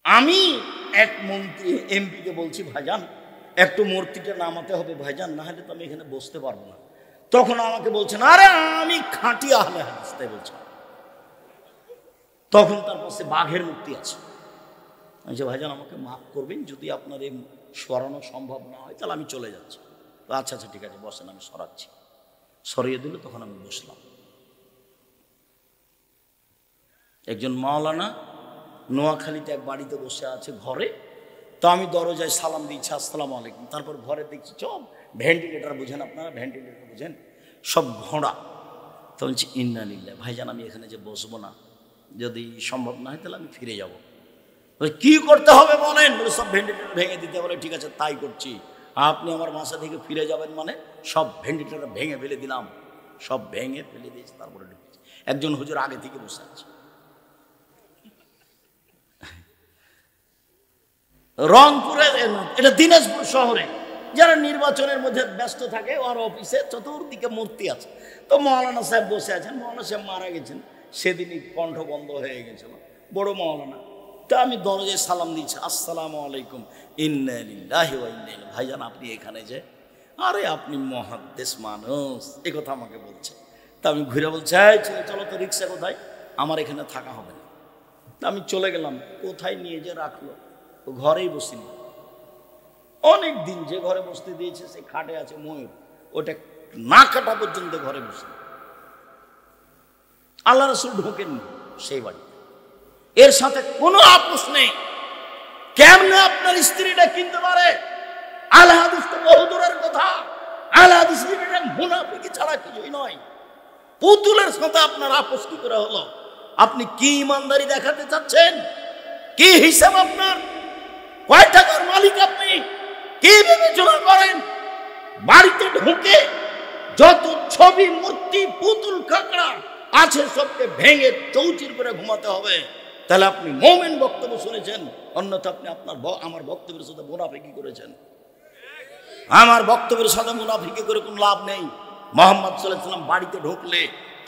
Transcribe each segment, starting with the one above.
আমি এক মন্ত্রী এমপিকে বলছি, ভাইজান একটু মূর্তিটা নামাতে হবে ভাইজান, না হলে তো আমি এখানে বসতে পারবো না। তখন আমাকে বলছেন, আরে আমি খাঁটি আহলে হাদিস, তাই বলছেন। তখন তার পাশে বাঘের মূর্তি আছে। আমি যে ভাইজান আমাকে মাফ করবেন, যদি আপনার এই সরানো সম্ভব না হয় তাহলে আমি চলে যাচ্ছি। আচ্ছা আচ্ছা ঠিক আছে বসেন, আমি সরাচ্ছি। সরিয়ে দিল, তখন আমি বসলাম। একজন মাওলানা নোয়াখালীতে এক বাড়িতে বসে আছে ঘরে। তো আমি দরজায় সালাম দিচ্ছি, আসসালামু আলাইকুম। তারপর ঘরে দেখছি সব ভেন্টিলেটার, বুঝেন আপনারা ভেন্টিলেটার বুঝেন, সব ঘোড়া। তো বলছি ইন্না লিল্লাহ, ভাইজান আমি এখানে যে বসবো না, যদি সম্ভব না হয় তাহলে আমি ফিরে যাব। কি করতে হবে বলেন? বলে সব ভেন্টিলেটার ভেঙে দিতে। বলে ঠিক আছে তাই করছি। আপনি আমার বাসা থেকে ফিরে যাবেন মানে? সব ভেন্টিলেটার ভেঙে ফেলে দিলাম, সব ভেঙে ফেলে দিয়েছি। তারপরে ঢুকেছি। একজন হুজুর আগে থেকে বসে আছে। রংপুরে, এটা দিনাজপুর শহরে যারা নির্বাচনের মধ্যে ব্যস্ত থাকে, ওর অফিসে চতুর্দিকে মূর্তি আছে। তো মৌলানা সাহেব বসে আছেন। মৌলানা সাহেব মারা গেছেন সেদিনই, কণ্ঠ বন্ধ হয়ে গেছিল, বড় মৌলানা। তা আমি দরজায় সালাম দিচ্ছি, আসসালামু আলাইকুম, ইন্না লিল্লাহি ওয়া ইন্না ইলাইহি। ভাইজান আপনি এখানে যে? আরে আপনি মুহাদ্দিস মানুষ, এ কথা আমাকে বলছে। তা আমি ঘুরে বলছি, চলো তো, রিক্সা কোথায়? আমার এখানে থাকা হবে না। তা আমি চলে গেলাম। কোথায় নিয়ে যে রাখলো, ও ঘরেই বসিনি। অনেক দিন যে ঘরে বসতে দিয়েছে সে খাটে আছে ময়ূর, ওটা না কাটা পর্যন্ত ঘরে বসে। আল্লাহ রাসূল ঢোকেননি সেই বাড়িতে। এর সাথে কোনো আপোষ নেই। কেমনে আপনার স্ত্রীটা কিনতে পারে? আহলে হাদিস তো বহু দূরের কথা। আহলে হাদিস মুনাফিকি ছাড়া কিছুই নয়। পুতুলের সাথে আপনার আপোষ কি করে হলো? আপনি কি ইমানদারি দেখাতে চাচ্ছেন? কি হিসাব আপনার? কয় টাকার মালিক আপনি? কি বিবেচনা করেন? বাড়িতে ঢুকে যত ছবি, মূর্তি, পুতুল, কাঁকড়া আছে সবকে ভেঙে চৌচির করে ঘুমাতে হবে। তাহলে আপনি মুমিন বক্তব্য শুনেছেন, অন্যথা আপনি আমার বক্তব্যের সাথে মুনাফিকি করেছেন। আমার বক্তব্যের সাথে মুনাফিকি করে কোনো লাভ নেই। মুহাম্মদ সাল্লাল্লাহু আলাইহি ওয়াসাল্লাম বাড়িতে ঢুকলে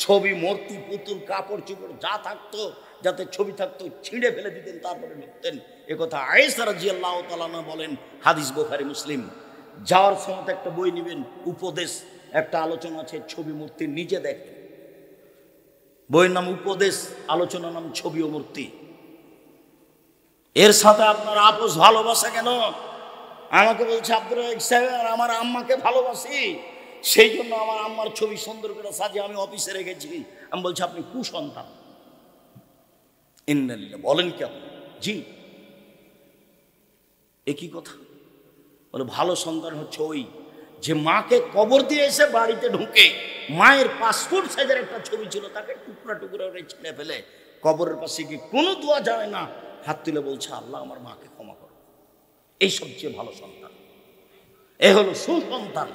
ছবি, মূর্তি, পুতুল, কাপড় চোপড় যা থাকতো, যাতে ছবি থাকতো, ছিঁড়ে ফেলে দিতেন, তারপরে ঢুকতেন। একথা আয়েশা রাদিয়াল্লাহু তাআলা আনহা বলেন, হাদিস বুখারী মুসলিম। যাওয়ার সময় একটা বই নেবেন, উপদেশ, একটা আলোচনা আছে ছবি মূর্তি, নিজে দেখেন। বইয়ের নাম উপদেশ, আলোচনার নাম ছবি ও মূর্তি। এর সাথে আপনার আপোষ ভালোবাসা কেন? আমাকে বলছে আব্দুর রাজ্জাক সাহেব, আমার আম্মাকে ভালোবাসি, সেই জন্য আমার আম্মার ছবি সুন্দর করে সাজিয়ে আমি অফিসে রেখেছি। আমি বলছি আপনি কুসন্তান। ইন্না লিল্লাহ, বলেন কি আপনি? জি। একই কথা। বলে ভালো সন্তান হচ্ছে ওই যে মাকে কবর দিয়ে এসে বাড়িতে ঢুকে মায়ের পাসপোর্ট সাইজের একটা ছবি ছিল, তাকে টুকরা টুকরা করে ছিঁড়ে ফেলে কবরের পাশে গিয়ে কোনো দোয়া জানে না, হাত তুলে বলছে আল্লাহ আমার মাকে ক্ষমা করো। এই সবচেয়ে ভালো সন্তান। এ হলো সুসন্তান।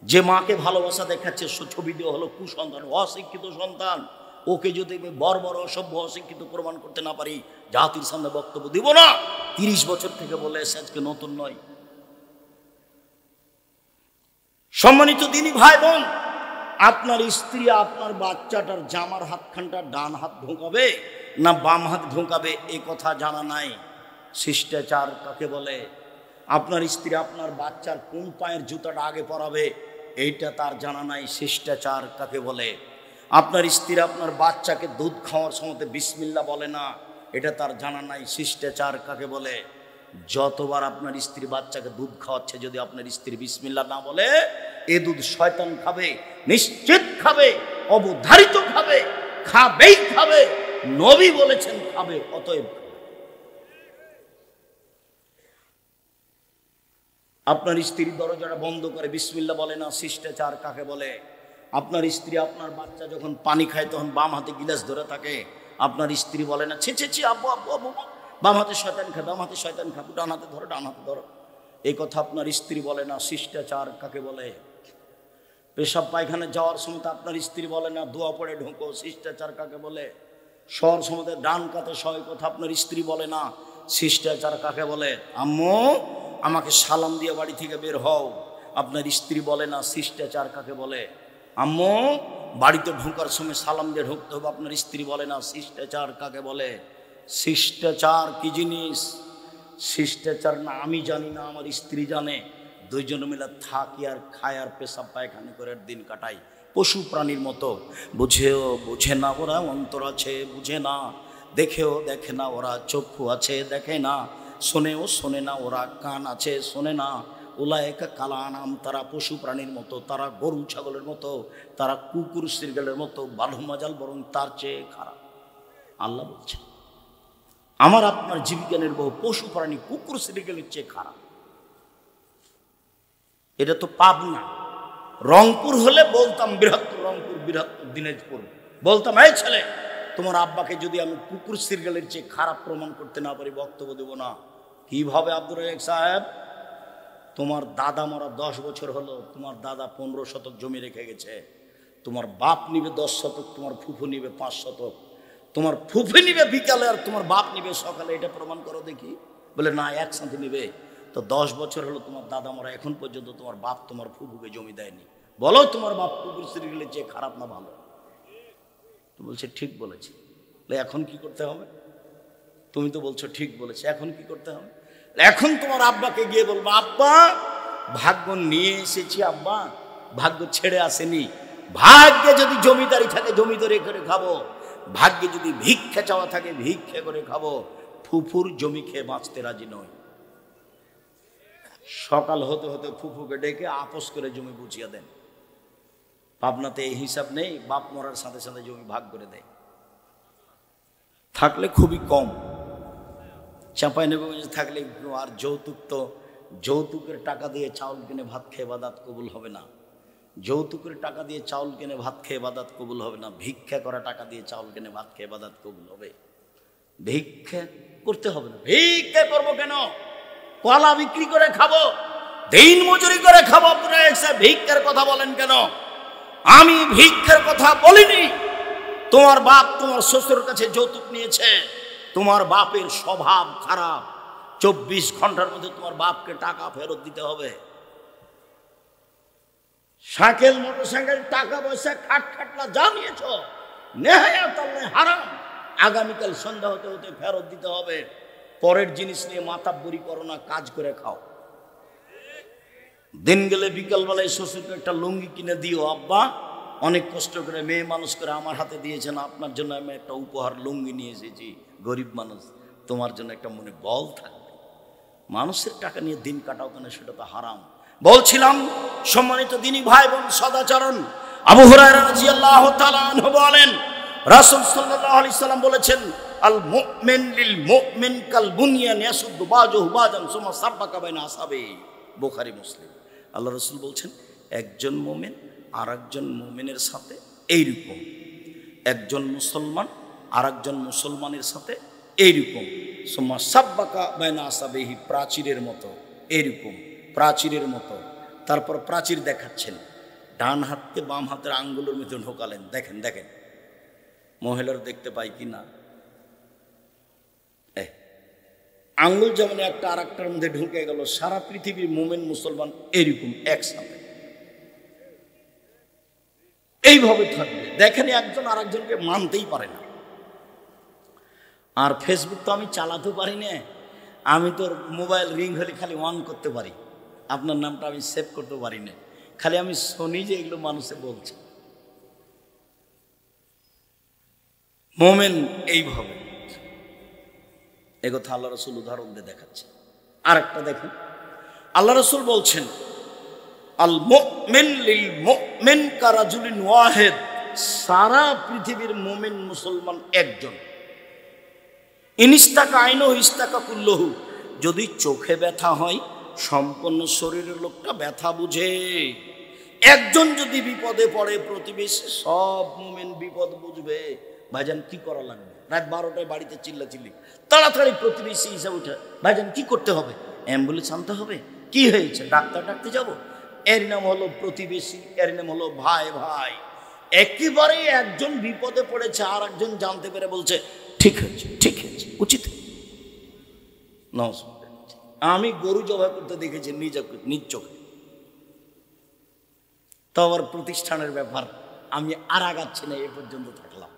যে মাকে ভালোবাসা দেখাচ্ছে ছবি দিয়ে হলো কুসন্তান, অশিক্ষিত সন্তান। ওকে যদি আমি বর্বর, অসভ্য, অশিক্ষিত প্রমাণ করতে না পারি, জাতির সামনে বক্তব্য দিব না। 30 বছর থেকে বলে এসে আজকে নতুন নয়। সম্মানিত দিনী ভাই বোন, আপনার স্ত্রী আপনার বাচ্চাটার জামার হাতখানটা ডান হাত ঢোকাবে না বাম হাত ঢোকাবে এ কথা জানা নাই। শিষ্টাচার কাকে বলে? আপনার স্ত্রী আপনার বাচ্চার কোন পায়ের জুতাটা আগে পরাবে এইটা তার জানা নাই। শিষ্টাচার কাকে বলে? আপনার স্ত্রী আপনার বাচ্চাকে দুধ খাওয়ার সময় বিসমিল্লাহ বলে না, এটা তার জানা নাই। শিষ্টাচার কাকে বলে? যতবার আপনার স্ত্রী বাচ্চাকে দুধ খাওয়াচ্ছে, যদি আপনার স্ত্রী বিসমিল্লাহ না বলে, এ দুধ শয়তান খাবে, নিশ্চিত খাবে, অবধারিত খাবে, খাবেই খাবে, নবী বলেছেন খাবে। অতএব আপনার স্ত্রী দরজাটা বন্ধ করে বিসমিল্লাহ বলে না, শিষ্টাচার কাকে বলে? আপনার স্ত্রী আপনার বাচ্চা যখন পানি খায় তখন বাম হাতে গিলাস ধরে থাকে, আপনার স্ত্রী বলে না ছি ছি ছি আব্বু আব্বু আব্বু, বাম হাতে শয়তান খায়, বাম হাতে শয়তান খায়, ডান হাতে ধরো, ডান হাতে ধরো। এই কথা আপনার স্ত্রী বলে না। শিষ্টাচার কাকে বলে? পেশাব পায়খানা যাওয়ার সময় আপনার স্ত্রী বলে না দোয়া পড়ে ঢোকো। শিষ্টাচার কাকে বলে? শহর সময় ডান কাতে সয়, কথা আপনার স্ত্রী বলে না। শিষ্টাচার কাকে বলে? আম্মু আমাকে সালাম দিয়ে বাড়ি থেকে বের হও, আপনার স্ত্রী বলে না। শিষ্টাচার কাকে বলে? আম্মু বাড়িতে ঢোকার সময় সালাম দিয়ে ঢুকতে হবে, আপনার স্ত্রী বলে না। শিষ্টাচার কাকে বলে? শিষ্টাচার কি জিনিস, শিষ্টাচার না আমি জানি না আমার স্ত্রী জানে, দুইজন মিলে থাকি আর খায় আর পেশাব পায়খানা করে দিন কাটাই পশু প্রাণীর মতো। বুঝেও বুঝে না ওরা, অন্তর আছে বুঝে না, দেখেও দেখে না ওরা, চক্ষু আছে দেখে না, শোনেও শোনে না ওরা, কান আছে শোনে না। উলায়েকা কালানাম, তারা পশু প্রাণীর মতো, তারা গরু ছাগলের মতো, তারা কুকুর শৃগালের মতো, বালু মাজাল বরং তার চেয়ে খারাপ। আল্লাহ বলছে আমার আপনার জীবিকা নির্বাহ পশু প্রাণী কুকুর শৃগালের চেয়ে খারাপ। এটা তো পাবনা, রংপুর হলে বলতাম বৃহত্তর রংপুর, বৃহত্তর দিনাজপুর, বলতাম এই ছেলে তোমার আব্বাকে যদি আমি কুকুর শৃগালের চেয়ে খারাপ প্রমাণ করতে না পারি বক্তব্য দেব না। কিভাবে আব্দুর রাজ্জাক সাহেব? তোমার দাদা মরা 10 বছর হলো, তোমার দাদা 15 শতক জমি রেখে গেছে, তোমার বাপ নিবে 10 শতক, তোমার ফুফু নিবে 5 শতক, তোমার ফুফু নিবে বিকালে আর তোমার বাপ নিবে সকালে, এটা প্রমাণ করো দেখি। বলে না একসাথে নিবে। তো 10 বছর হলো তোমার দাদা মরা, এখন পর্যন্ত তোমার বাপ তোমার ফুফুকে জমি দেয়নি, বলো তোমার বাপ কুকুর শৃগালের চেয়ে খারাপ না ভালো? তো বলছে ঠিক বলেছে। এখন কি করতে হবে? তুমি তো বলছো ঠিক বলেছে, এখন কি করতে হবে? এখন তোমার আব্বাকে গিয়ে বলবো আব্বা ভাগ্য নিয়ে এসেছি, আব্বা ভাগ্য ছেড়ে আসেনি, ভাগ্যে যদি জমিদারি থাকে জমিদারি করে খাবো, ভাগ্যে যদি ভিক্ষা চাওয়া থাকে ভিক্ষা করে খাবো, ফুফুর জমি খেয়ে বাঁচতে রাজি নয়। সকাল হতে হতে ফুফুকে ডেকে আপোষ করে জমি বুঝিয়ে দেন। পাবনাতে এই হিসাব নেই, বাপ মরার সাথে সাথে জমি ভাগ করে দেয়, থাকলে খুবই কম। চাঁপাইনবাবগঞ্জে থাকলে আর যৌতুক, তো যৌতুকের টাকা দিয়ে চাউল কিনে ভাত খেয়ে বাদাত কবুল হবে না, যৌতুকের টাকা দিয়ে চাউল কিনে ভাত খেয়ে বাদাত কবুল হবে না, ভিক্ষা করা টাকা দিয়ে চাউল কিনে ভাত খেয়ে বাদাত কবুল হবে। ভিক্ষা করতে হবে না। ভিক্ষা করবো কেন? কলা বিক্রি করে খাবো, দিন মজুরি করে খাবো। আপনারা ভিক্ষার কথা বলেন কেন? আমি ভিক্ষার কথা বলিনি। তোমার বাপ তোমার শ্বশুরের কাছে যৌতুক নিয়েছে, তোমার বাপের স্বভাব খারাপ, 24 ঘন্টার মধ্যে তোমার বাপকে টাকা ফেরত দিতে হবে। সাইকেল মোটরসাইকেল টাকা পয়সা খাট খাটলা যা নিয়েছ নেহায়াত হারাম, আগামীকাল সন্ধ্যা হতে হতে ফেরত দিতে হবে। পরের জিনিস নিয়ে মাতাব্বরি করো না, কাজ করে খাও। দিন গেলে বিকালবেলায় শ্বশুরকে একটা লুঙ্গি কিনে দিও, আব্বা অনেক কষ্ট করে মেয়ে মানুষ করে আমার হাতে দিয়েছেন, আপনার জন্য আমি একটা উপহার লুঙ্গি নিয়ে এসেছি, গরিব মানুষ, তোমার জন্য একটা মনে বল থাকবে। মানুষের টাকা নিয়ে দিন কাটাও কেন? সেটা তো হারাম। বলছিলাম সম্মানিত দিনী ভাই বোন, সদাচরণ আবু হুরায়রা রাদিয়াল্লাহু তাআলা আনহু বলেন রাসূল সাল্লাল্লাহু আলাইহি সাল্লাম বলেছেন আল মুমিন লিল মুমিন কাল বুনিয়ান ইয়াসুদ্দু বাযুহু বাযান সুম্মা সাব্বাকা বাইনা আসহাবি, বুখারী মুসলিম। আল্লাহ রাসূল বলছেন একজন মুমিন আর একজন মুমিনের সাথে এইরকম, একজন মুসলমান আর একজন মুসলমানের সাথে এইরকম, সুম্মা সাব্বাকা বাইনা আসহাবিহি, প্রাচীরের মতো, এইরকম প্রাচীরের মতো। তারপর প্রাচীর দেখাচ্ছেন, ডান হাতকে বাম হাতের আঙ্গুলের মধ্যে ঢোকালেন, দেখেন দেখেন মহিলার দেখতে পাই কি না, আঙ্গুল যেমন একটা আর একটার মধ্যে ঢুকে গেল। সারা পৃথিবীর মুমিন মুসলমান এরকম একসাথে এইভাবে থাকবে, দেখেন একজন আর একজনকে মানতেই পারে না। আর ফেসবুক তো আমি চালাতে পারি না, আমি তোর মোবাইল রিং হলে খালি অন করতে পারি, আপনার নামটা আমি সেভ করতে পারি না, খালি আমি শুনি যে এগুলো মানুষে বলছে। মোমেন এইভাবে, এগোথা আল্লাহ রসুল উদাহরণ দিয়ে দেখাচ্ছে। আর একটা দেখেন, আল্লাহ রসুল বলছেন আল মুমিন লিল মুমিন কারাজুলিন ওয়াহিদ, সারা পৃথিবীর মুমিন মুসলমান একজন। ইনিস্তাকা আইনহু ইস্তাকা কুল্লুহু, যদি চোখে ব্যথা হয় সম্পূর্ণ শরীরের লোকটা ব্যথা বুঝে। একজন যদি বিপদে পড়ে প্রতিবেশী সব মুমিন বিপদ বুঝবে। ভাইজান কি করা লাগবে? রাত 12টায় বাড়িতে চিল্লাচিল্লি, তাড়াতাড়ি প্রতিবেশী হিসাবে উঠে, ভাইজান কি করতে হবে? অ্যাম্বুলেন্স আনতে হবে। কি হয়েছে? ডাক্তার ডাকতে যাব। এর নাম হলো প্রতিবেশী, এর নাম হলো ভাই ভাই। একেবারে একজন বিপদে পড়েছে আর একজন জানতে পেরে বলছে ঠিক হয়েছে, ঠিক হয়েছে, উচিত। আমি গরু জবাই করতে দেখেছি নিজ চোখে, তো আবার প্রতিষ্ঠানের ব্যাপার, আমি আর আগাচ্ছি না, এ পর্যন্ত থাকলাম।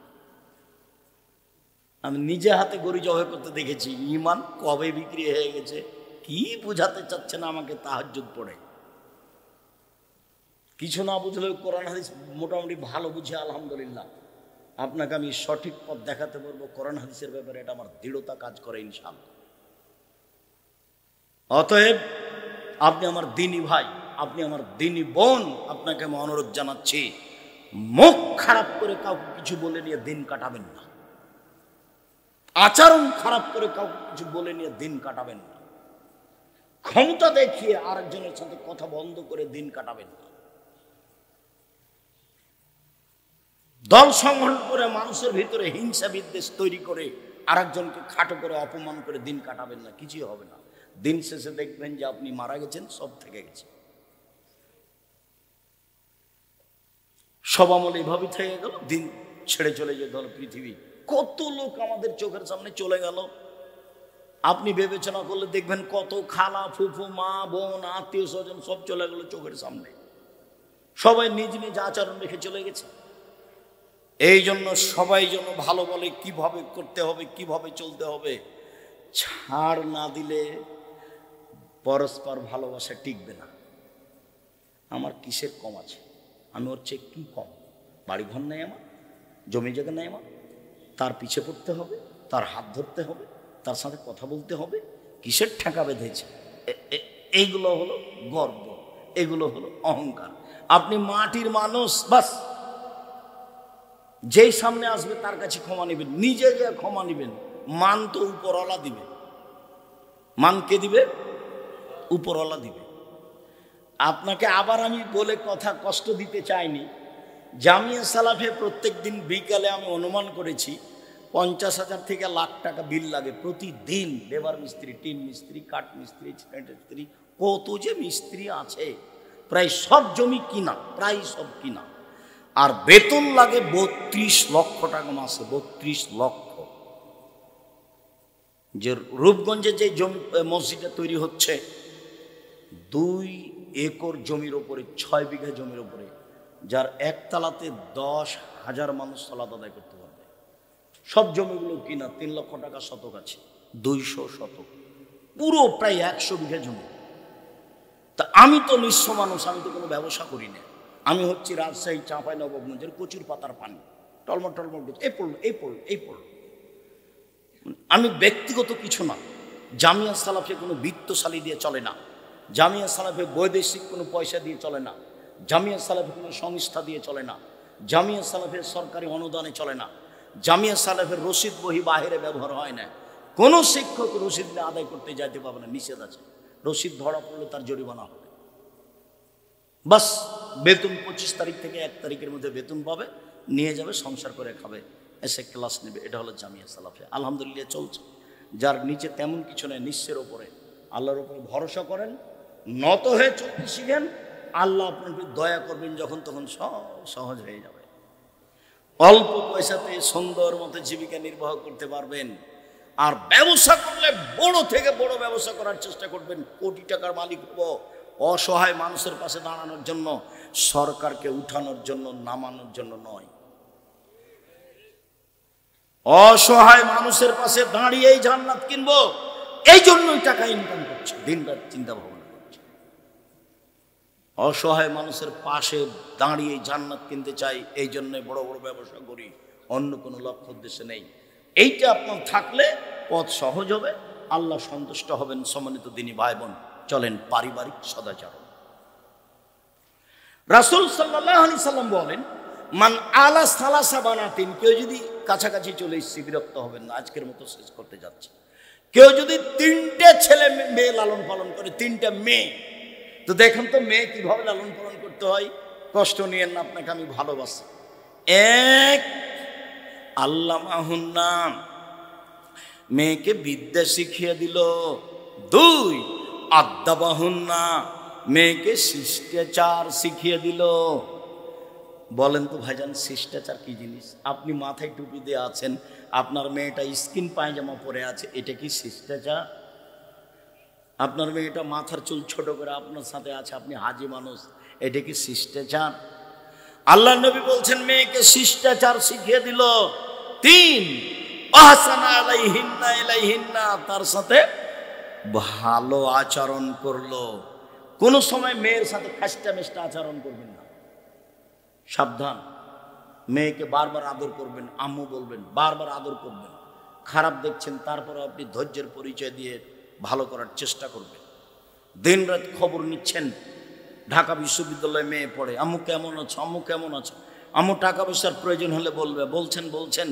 আমি নিজে হাতে গরু জবাই করতে দেখেছি। ইমান কবে বিক্রি হয়ে গেছে কি বুঝাতে চাচ্ছেন আমাকে তাহাজ্জুদ পড়ে। কিছু না বুঝলেও কোরআন হাদিস মোটামুটি ভালো বুঝে আলহামদুলিল্লাহ আপনাকে আমি সঠিক পথ দেখাতে পারবো। কোরআন হাদিসের ব্যাপারে এটা আমার দৃঢ়তা কাজ করে ইনশাআল্লাহ। অতএব আপনি আমার দিনী ভাই, আপনি আমার দিনী বোন, আপনাকে আমি অনুরোধ জানাচ্ছি, মুখ খারাপ করে কাউকে কিছু বলে নিয়ে দিন কাটাবেন না, আচরণ খারাপ করে কাউকে কিছু বলে নিয়ে দিন কাটাবেন না, ক্ষমতা দেখিয়ে আরেকজনের সাথে কথা বন্ধ করে দিন কাটাবেন না, দল সংগঠন করে মানুষের ভিতরে হিংসা বিদ্বেষ তৈরি করে আরেকজনকে খাটো করে অপমান করে দিন কাটাবেন না, কিছুই হবে না। দিন শেষে দেখবেন যে আপনি মারা গেছেন, সব থেকে গেছে। সব আমল এভাবেই থেকে গেল, দিন ছেড়ে চলে যেতে হলো পৃথিবী। কত লোক আমাদের চোখের সামনে চলে গেল, আপনি বিবেচনা করলে দেখবেন কত খালা ফুফু মা বোন আত্মীয় স্বজন সব চলে গেল চোখের সামনে। সবাই নিজ নিজ আচরণ রেখে চলে গেছে। এই জন্য সবাই যেন ভালো বলে কিভাবে করতে হবে, কিভাবে চলতে হবে। ছাড় না দিলে পরস্পর ভালোবাসা টিকবে না। আমার কিসের কম আছে, আমি ওর চেয়ে কি কম? বাড়িঘর নেই আমার, জমি জায়গা নেই আমার, তার পিছে পড়তে হবে, তার হাত ধরতে হবে, তার সাথে কথা বলতে হবে, কিসের ঠেকা বেঁধেছে? এইগুলো হলো গর্ব, এগুলো হলো অহংকার। আপনি মাটির মানুষ, বাস যেই সামনে আসবে তার কাছে ক্ষমা নেবেন, নিজে যে ক্ষমা নেবেন। মান তো উপরওয়ালা দিবে, মান কে দিবে? উপরওয়ালা দিবে। আপনাকে আবার আমি বলে কথা কষ্ট দিতে চাইনি, জামিয়া সালাফে প্রত্যেক দিন বিকালে আমি অনুমান করেছি 50,000 থেকে লাখ টাকা বিল লাগে প্রতিদিন। লেবার মিস্ত্রি, টিন মিস্ত্রি, কাঠ মিস্ত্রি, সিমেন্ট মিস্ত্রি, কত যে মিস্ত্রি আছে, প্রায় সব জমি কিনা, প্রায় সব কিনা। আর বেতন লাগে 32 লক্ষ টাকা মাসে, 32 লক্ষ। যে রূপগঞ্জে যে জমি মসজিদটা তৈরি হচ্ছে, 2 একর জমির ওপরে, 6 বিঘা জমির ওপরে, যার একতলাতে 10,000 মানুষ সালাত আদায় করতে পারবে। সব জমিগুলো কিনা, 3 লক্ষ টাকা শতক আছে, 200 শতক, পুরো প্রায় 100 বিঘা জমি। তা আমি তো নিঃস্ব মানুষ, আমি তো কোনো ব্যবসা করি না। আমি হচ্ছি রাজশাহী চাঁপাইনবাবগঞ্জের কচুর পাতার পানি, টলমল টলমল এই পড়লো এই পড়লো এই পড়লো। আমি ব্যক্তিগত কিছু না। জামিয়া সালাফে কোনো বিত্তশালী দিয়ে চলে না, জামিয়া সালাফে বৈদেশিক কোনো পয়সা দিয়ে চলে না, জামিয়া সালাফে কোনো সংস্থা দিয়ে চলে না, জামিয়া সালাফের সরকারি অনুদানে চলে না, জামিয়া সালাফের রসিদ বহি বাহিরে ব্যবহার হয় না। কোনো শিক্ষক রসিদ নিয়ে আদায় করতে যাইতে পারবে না, নিষেধ আছে। রসিদ ধরা পড়লে তার জরিমানা হবে। বাস বেতন 25 তারিখ থেকে 1 তারিখের মধ্যে বেতন পাবে, নিয়ে যাবে, সংসার করে খাবে, এসে ক্লাস নেবে। এটা হলো জামিয়া সালাফে। আলহামদুলিল্লাহ চলছে। যার নিচে তেমন কিছু নেই, নিঃস্বের ওপরে, আল্লাহর উপরে ভরসা করেন, নত হয়ে চলতে শিখেন, আল্লাহ আপনার দয়া করবেন, যখন তখন সব সহজ হয়ে যাবে। অল্প পয়সাতে সুন্দর মতো জীবিকা নির্বাহ করতে পারবেন। আর ব্যবসা করলে বড় থেকে বড় ব্যবসা করার চেষ্টা করবেন, কোটি টাকার মালিক হব। অসহায় মানুষের পাশে দাঁড়ানোর জন্য, সরকারকে উঠানোর জন্য, নামানোর জন্য নয়। অসহায় মানুষের পাশে দাঁড়িয়েই জান্নাত কিনবো, এই জন্যই টাকা ইনকাম করছে, দিন রাত চিন্তা ভাবনা করছে। অসহায় মানুষের পাশে দাঁড়িয়ে জান্নাত কিনতে চাই, এই জন্য বড় বড় ব্যবসা করি, অন্য কোনো লক্ষ্য উদ্দেশ্যে নেই। এইটা আপনার থাকলে পথ সহজ হবে, আল্লাহ সন্তুষ্ট হবেন। সম্মানিত দিনী ভাই বোন, চলেন পারিবারিক সদাচরণ। রাসূল সাল্লাল্লাহু আলাইহি সাল্লাম বলেন, মান আলা সালাসা বানাতিন, কেউ যদি কাছাকাছি চলে এসেছে, বিরক্ত হবেন না, আজকের মতো শেষ করতে যাচ্ছে। কেউ যদি 3টে ছেলে মেয়ে লালন পালন করে, 3টা মেয়ে, তো দেখেন তো মেয়ে কিভাবে লালন পালন করতে হয়। কষ্ট নিয়েন না, আপনাকে আমি ভালোবাসি। 1 আল্লামাহুন্না, মেয়েকে বিদ্যা শিখিয়ে দিল। 2 আদাবাহুন্না, মেয়েকে শিষ্টাচার শিখিয়ে দিল। বলেন তো ভাইজান, শিষ্টাচার কি জিনিস? আপনি মাথায় টুপি দিয়ে আছেন, আপনার মেয়েটা স্কিন পায়জামা পরে আছে, এটা কি শিষ্টাচার? আপনার মেয়েটা মাথার চুল ছোট করে আপনার সাথে আছে, আপনি হাজি মানুষ, এটা কি শিষ্টাচার? আল্লাহ নবী বলছেন মেয়েকে শিষ্টাচার শিখিয়ে দিল। 3 আহসানা আলাইহিন্না ইলাইহিন্না, তার সাথে ভালো আচরণ করলো। কোন সময় মেয়ের সাথে খাস্টা মেষ্টা আচরণ করবেন না, সাবধান। মেয়েকে বারবার আদর করবেন, আম্মু বলবেন, বারবার আদর করবেন। খারাপ দেখছেন তারপরে আপনি ধৈর্যের পরিচয় দিয়ে ভালো করার চেষ্টা করবেন। দিন রাত খবর নিচ্ছেন। ঢাকা বিশ্ববিদ্যালয়ে মেয়ে পড়ে, আম্মু কেমন আছো, আম্মু কেমন আছো, আম্মু টাকা পয়সার প্রয়োজন হলে বলবে, বলছেন